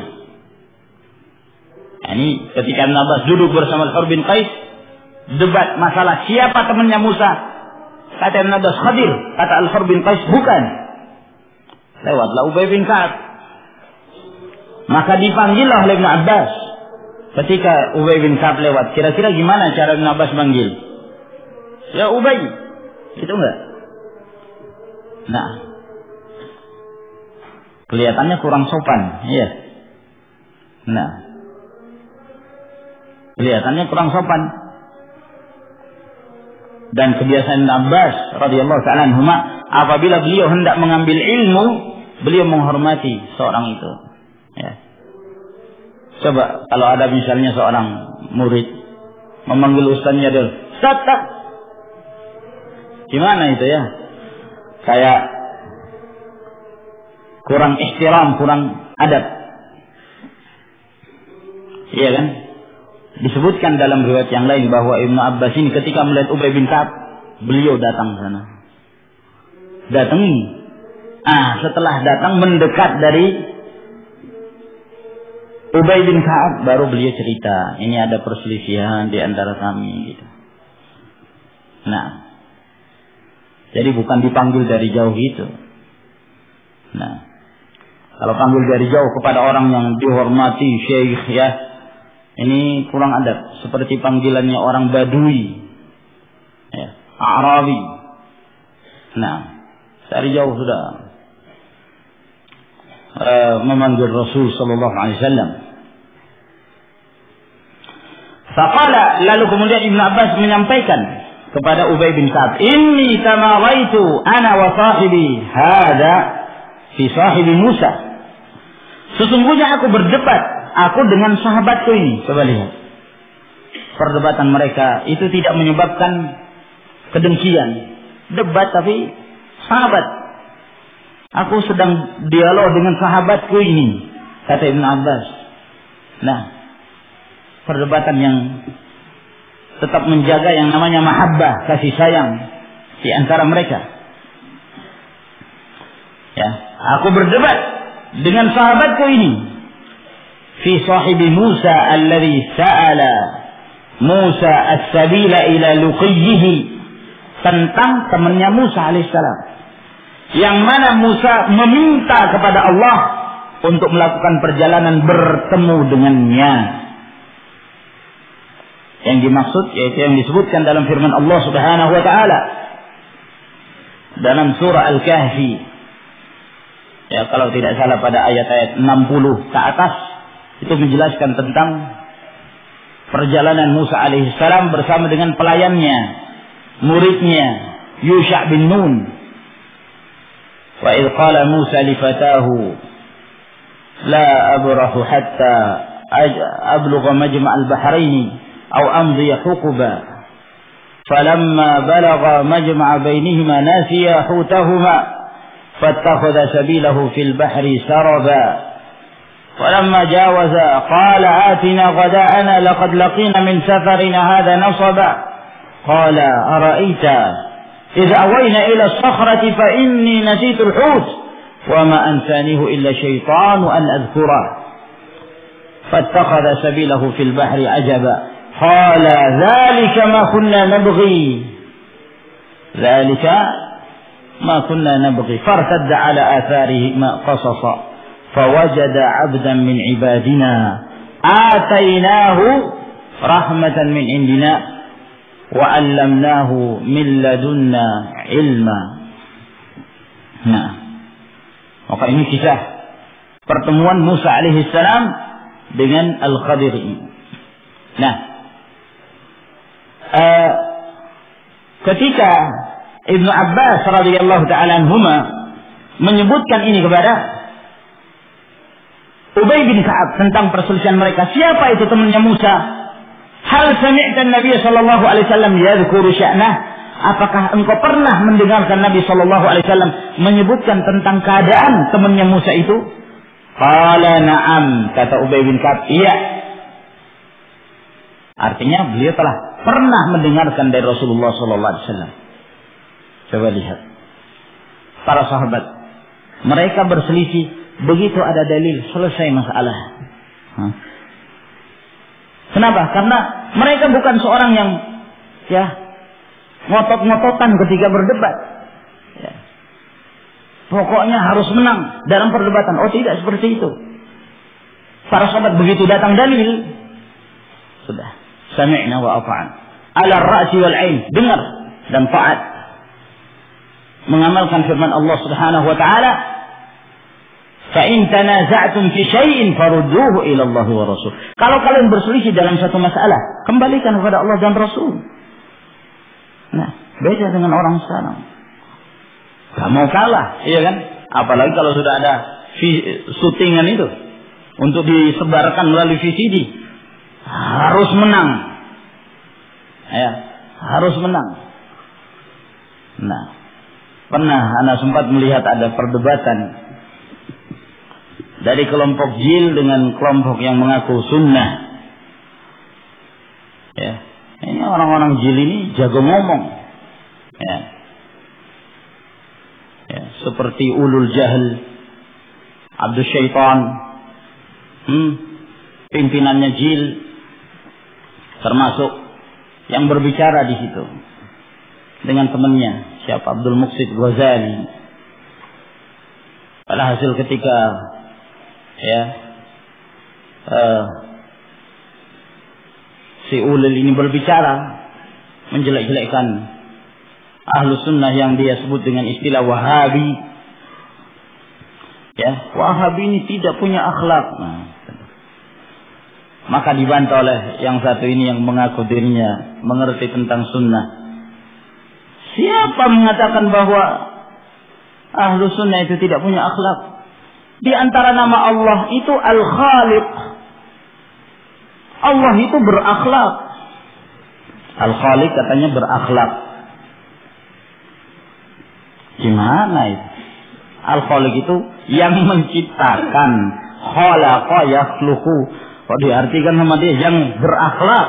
Ini ketika Ibnu Abbas duduk bersama Al-Hur bin Qais, debat masalah siapa temannya Musa. Kata Ibnu Abbas Khadir, kata Al-Hur bin Qais bukan. Lewatlah Ubay bin Ka'b. Maka dipanggillah oleh Ibnu Abbas. Ketika Ubay bin Ka'ab lewat, kira-kira gimana cara Ibn Abbas manggil? Ya Ubay, itu enggak? Nah, kelihatannya kurang sopan, iya. Nah, kelihatannya kurang sopan. Dan kebiasaan Ibn Abbas radhiyallahu ta'ala anhuma, apabila beliau hendak mengambil ilmu, beliau menghormati seorang itu. Ya. Coba kalau ada misalnya seorang murid memanggil ustaznya dulu, "Ustaz." Gimana itu ya? Kayak kurang ihtiram, kurang adab. Iya kan? Disebutkan dalam riwayat yang lain bahwa Ibnu Abbas ini ketika melihat Ubay bin Ka'ab, beliau datang ke sana. Datangi. Setelah datang mendekat dari Ubay bin Ka'ab, baru beliau cerita, ini ada perselisihan di antara kami gitu. Nah, jadi bukan dipanggil dari jauh gitu. Nah, kalau panggil dari jauh kepada orang yang dihormati, syekh ya, ini kurang adab. Seperti panggilannya orang Badui, ya, Arabi. Nah, dari jauh sudah memanggil Rasul sallallahu alaihi wasallam. Faqala, lalu kemudian Ibnu Abbas menyampaikan kepada Ubay bin Ka'ab, "Inni tamaraitu ana wa sahibi hadza fi sahibi Musa." Sesungguhnya aku berdebat, aku dengan sahabatku ini. Coba lihat. Perdebatan mereka itu tidak menyebabkan kedengkian. Debat tapi sahabat. Aku sedang dialog dengan sahabatku ini, kata Ibn Abbas. Nah, perdebatan yang tetap menjaga yang namanya mahabbah, kasih sayang di antara mereka. Ya, aku berdebat dengan sahabatku ini. Fi sahibi Musa alladhi sa'ala Musa as-sabila ila luqiyyihi, tentang temannya Musa alaihissalam, yang mana Musa meminta kepada Allah untuk melakukan perjalanan bertemu dengannya. Yang dimaksud yaitu yang disebutkan dalam firman Allah Subhanahu wa taala dalam surah Al-Kahfi. Ya, kalau tidak salah pada ayat-ayat 60 ke atas itu menjelaskan tentang perjalanan Musa alaihissalam bersama dengan pelayannya, muridnya Yusha bin Nun. Wa idh qala Musa li fatahu la abrahu hatta ablugha majma' al-bahrain aw amdiya huquba falamma balagha majma' bainihima nasiya hutahuma fattakhadha sabilahu fil bahri saraba falamma jawaza qala atina ghada'ana laqad laqina min safarina hadha nasaba qala ara'aita إذا أوينا إلى الصخرة فإني نسيت الحوت وما أنسانيه إلا شيطان أن أذكره فاتخذ سبيله في البحر عجبا قال ذلك ما كنا نبغي فارتد على آثارهما قصصا فوجد عبدا من عبادنا آتيناه رحمة من عندنا وَعَلَّمْنَاهُ مِنْ لَدُنَّا عِلْمًا. Nah, maka ini kisah pertemuan Musa alaihissalam dengan Al-Khadir ini. Nah, ketika Ibnu Abbas radhiyallahu ta'ala anhuma menyebutkan ini kepada Ubay bin Ka'ab tentang perselisihan mereka, siapa itu temannya Musa? Hal sami'ta Nabi sallallahu alaihi wasallam yadhkuru sya'nah? Apakah engkau pernah mendengarkan Nabi sallallahu alaihi wasallam menyebutkan tentang keadaan temannya Musa itu? Qala na'am, kata Ubay bin Ka'ab, iya. Artinya beliau telah pernah mendengarkan dari Rasulullah sallallahu alaihi wasallam. Coba lihat. Para sahabat, mereka berselisih, begitu ada dalil selesai masalah. Kenapa? Karena mereka bukan seorang yang ngotot-ngototan ketika berdebat. Ya. Pokoknya harus menang dalam perdebatan. Oh tidak seperti itu. Para sahabat begitu datang dalil, Sudah. Sami'na wa ata'na. Ala ar-ra'si wal 'ain, dengar dan taat. Mengamalkan firman Allah Subhanahu wa taala, "Fa in tanaza'tum fi syai'in farudduhu ila Allah wa Rasul." Kalau kalian berselisih dalam satu masalah, kembalikan kepada Allah dan Rasul. Nah, beda dengan orang sekarang. Gak mau kalah, iya kan? Apalagi kalau sudah ada syutingan itu untuk disebarkan melalui VCD, harus menang, ya, harus menang. Nah, pernah anak sempat melihat ada perdebatan dari kelompok jil dengan kelompok yang mengaku sunnah. Ya, ini orang-orang jil ini jago ngomong, ya. Ya, seperti ulul jahl, Abdul Syaitan, pimpinannya jil, termasuk yang berbicara di situ dengan temannya siapa, Abdul Muqsid Ghazali. Pada hasil ketika ya si ulul ini berbicara menjelek-jelekkan Ahlus Sunnah yang dia sebut dengan istilah Wahabi. Ya, Wahabi ini tidak punya akhlak. Nah, maka dibantah oleh yang satu ini yang mengaku dirinya mengerti tentang sunnah. Siapa mengatakan bahwa Ahlus Sunnah itu tidak punya akhlak? Di antara nama Allah itu Al-Khaliq. Allah itu berakhlak. Al-Khaliq katanya berakhlak. Gimana itu? Al-Khaliq itu yang menciptakan, khalaqa yakhluqu. Kok diartikan sama dia yang berakhlak?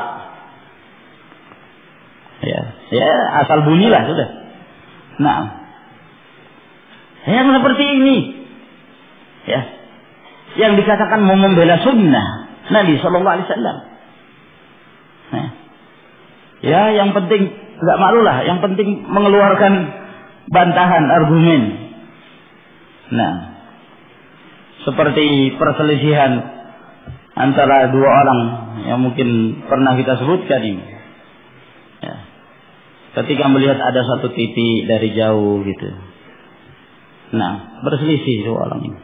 Ya, asal bunyilah sudah. Nah, yang seperti ini, ya, yang dikatakan mau membela sunnah Nabi Sallallahu Alaihi Wasallam. Nah, ya, yang penting nggak malulah, yang penting mengeluarkan bantahan argumen. Nah, seperti perselisihan antara dua orang yang mungkin pernah kita sebutkan ini. Ya. Ketika melihat ada satu titik dari jauh gitu. Nah, berselisih dua orang ini.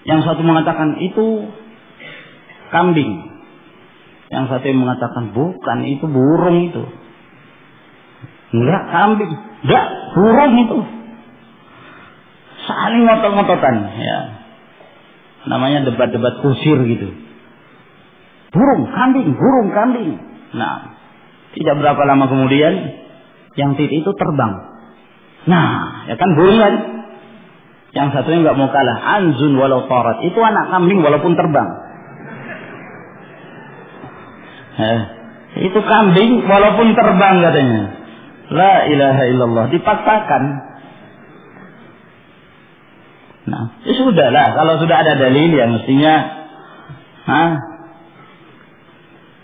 Yang satu mengatakan itu kambing. Yang satu mengatakan bukan, itu burung itu. Enggak kambing, enggak burung itu. Saling ngotot-ngototan, ya. Namanya debat-debat kusir gitu. Burung, kambing. Nah, tidak berapa lama kemudian yang titik itu terbang. Nah, ya kan burung kan? Yang satunya nggak mau kalah. Anzun walau tarat. Itu anak kambing walaupun terbang. Itu kambing walaupun terbang katanya. La ilaha illallah, dipaksakan. Nah, ya sudahlah, kalau sudah ada dalil yang mestinya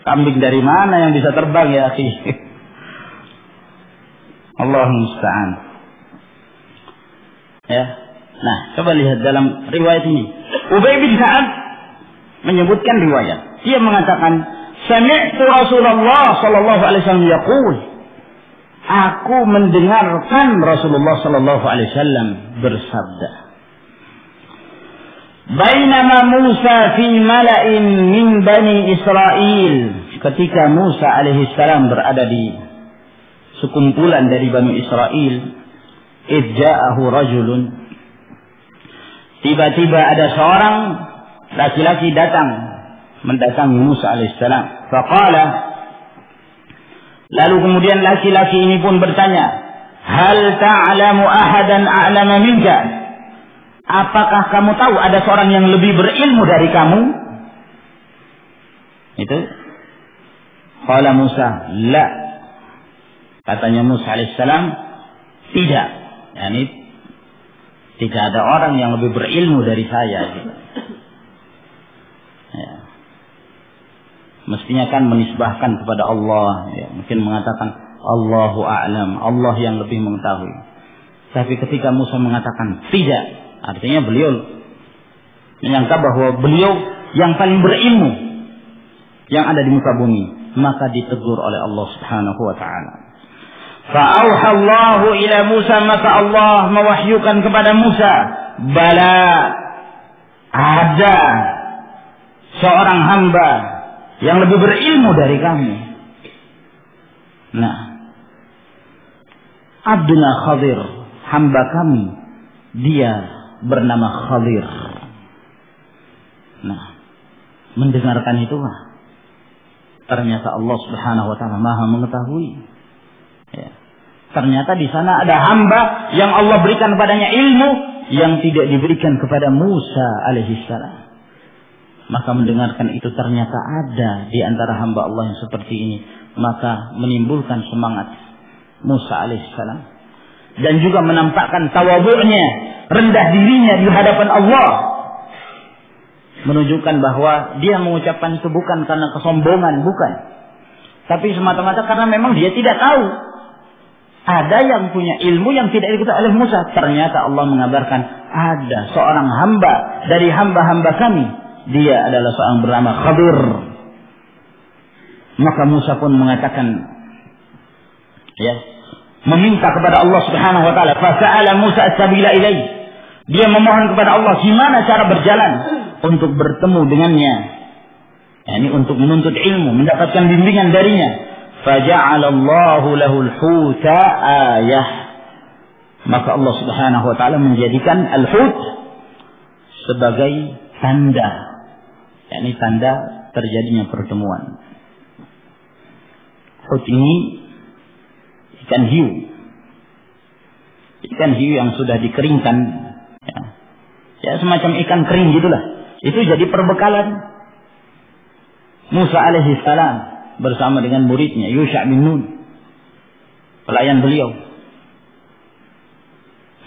kambing dari mana yang bisa terbang ya akhi? Allahumma musta'an. Ya. Nah, coba lihat dalam riwayat ini. Ubay bin Ka'ab menyebutkan riwayat. Dia mengatakan, "Sami'tu Rasulullah sallallahu alaihi wasallam yaqul." Aku mendengarkan Rasulullah sallallahu alaihi wasallam bersabda, "Bainama Musa fi mala'in min Bani Israel." Ketika Musa alaihi salam berada di sekumpulan dari Bani Israel, idja'ahu rajulun. Tiba-tiba ada seorang laki-laki datang mendatangi Musa alaihi salam. Faqala, lalu kemudian laki-laki ini pun bertanya, "Hal ta'lamu ahadan a'lama minka?" Apakah kamu tahu ada seorang yang lebih berilmu dari kamu? Itu. Qala Musa, "La." Katanya Musa alaihissalam, "Tidak." Yani tidak ada orang yang lebih berilmu dari saya. Ya. Mestinya kan menisbahkan kepada Allah, ya, mungkin mengatakan Allahu a'lam, Allah yang lebih mengetahui. Tapi ketika Musa mengatakan tidak, artinya beliau menyangka bahwa beliau yang paling berilmu. yang ada di muka bumi, maka ditegur oleh Allah Subhanahu wa taala. Fa'auhallahu ila Musa, maka Allah mewahyukan kepada Musa, bala, ada seorang hamba yang lebih berilmu dari kamu. Nah, Abduna Khadir, hamba kami, dia bernama Khadir. Nah, mendengarkan itu, ternyata Allah Subhanahu wa taala Maha mengetahui. Ya. Ternyata di sana ada hamba yang Allah berikan padanya ilmu yang tidak diberikan kepada Musa alaihissalam. Maka mendengarkan itu ternyata ada di antara hamba Allah yang seperti ini, maka menimbulkan semangat Musa alaihissalam dan juga menampakkan tawadhu'nya, rendah dirinya di hadapan Allah, menunjukkan bahwa dia mengucapkan itu bukan karena kesombongan, bukan, tapi semata-mata karena memang dia tidak tahu. Ada yang punya ilmu yang tidak diketahui oleh Musa. Ternyata Allah mengabarkan ada seorang hamba dari hamba-hamba kami, dia adalah seorang bernama Khadir. Maka Musa pun mengatakan, ya, meminta kepada Allah Subhanahu wa taala, fasa'ala Musa as-sabila ilaihi. Dia memohon kepada Allah gimana cara berjalan untuk bertemu dengannya. Ini untuk menuntut ilmu, mendapatkan bimbingan darinya. Faja'alallahu lahul huta ayah. Maka Allah Subhanahu wa taala menjadikan al-hut sebagai tanda. Yakni tanda terjadinya pertemuan. Hut ini ikan hiu. Ikan hiu yang sudah dikeringkan, ya semacam ikan kering gitulah. Itu jadi perbekalan Musa alaihi salam bersama dengan muridnya Yusha bin Nun, pelayan beliau.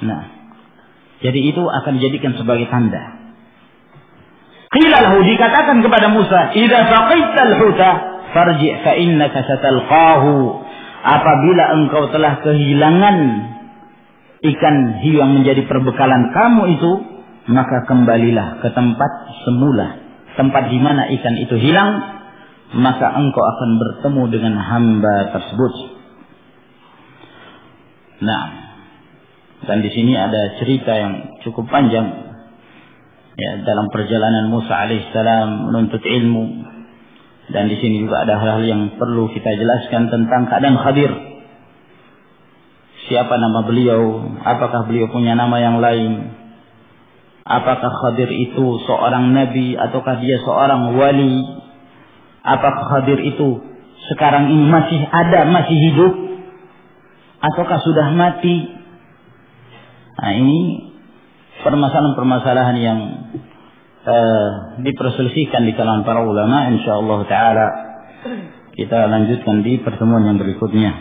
Nah, jadi itu akan dijadikan sebagai tanda. Qila lahu, dikatakan kepada Musa, idza faqidtal huta farji' fa innaka satalqahu. Apabila engkau telah kehilangan ikan hiu yang menjadi perbekalan kamu itu, maka kembalilah ke tempat semula, tempat di mana ikan itu hilang, maka engkau akan bertemu dengan hamba tersebut. Nah, dan di sini ada cerita yang cukup panjang, ya, dalam perjalanan Musa alaihissalam menuntut ilmu. Dan di sini juga ada hal-hal yang perlu kita jelaskan tentang keadaan Khadir. Siapa nama beliau? Apakah beliau punya nama yang lain? Apakah Khadir itu seorang nabi ataukah dia seorang wali? Apakah Khadir itu sekarang ini masih ada, masih hidup, ataukah sudah mati? Nah, ini permasalahan-permasalahan yang diperselisihkan di kalangan para ulama. Insyaallah taala kita lanjutkan di pertemuan yang berikutnya.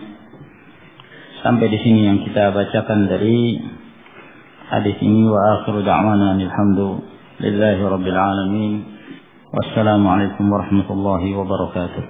Sampai di sini yang kita bacakan dari hadis ini. Wa akhiru da'wana alhamdulillahi rabbil alamin. Wassalamualaikum warahmatullahi wabarakatuh.